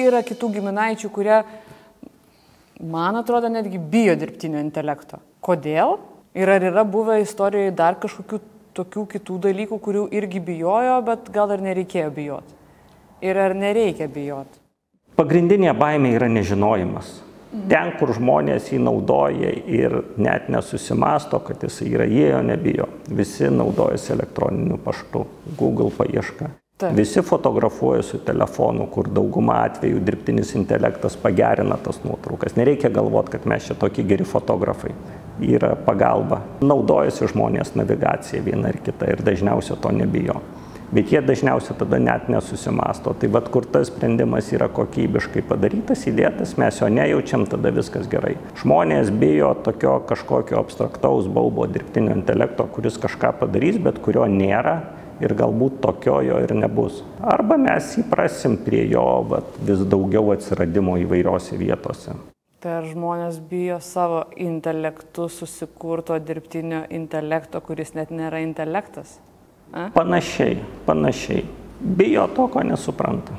yra kitų giminaičių, kurie, man atrodo, netgi bijo dirbtinio intelekto. Kodėl? Ir ar yra buvę istorijoje dar kažkokių tokių kitų dalykų, kurių irgi bijojo, bet gal ir nereikėjo bijoti? Ir ar nereikia bijoti? Pagrindinė baimė yra nežinojimas. Ten, kur žmonės jį naudoja ir net nesusimasto, kad jis yra, jie jo nebijo. Visi naudojasi elektroniniu paštu, Google paieška. Visi fotografuoja su telefonu, kur dauguma atvejų dirbtinis intelektas pagerina tas nuotraukas. Nereikia galvoti, kad mes čia tokie geri fotografai. Yra pagalba. Naudojasi žmonės navigacija viena ir kita ir dažniausiai to nebijo. Bet jie dažniausiai tada net nesusimasto. Tai vat, kur tas sprendimas yra kokybiškai padarytas, įdėtas, mes jo nejaučiam, tada viskas gerai. Žmonės bijo tokio kažkokio abstraktaus baubo dirbtinio intelekto, kuris kažką padarys, bet kurio nėra ir galbūt tokio jo ir nebus. Arba mes įprasim prie jo vis daugiau atsiradimo įvairiose vietose. Tai ar žmonės bijo savo intelektu susikurto dirbtinio intelekto, kuris net nėra intelektas? Panašiai. Bijo to, ko nesupranta.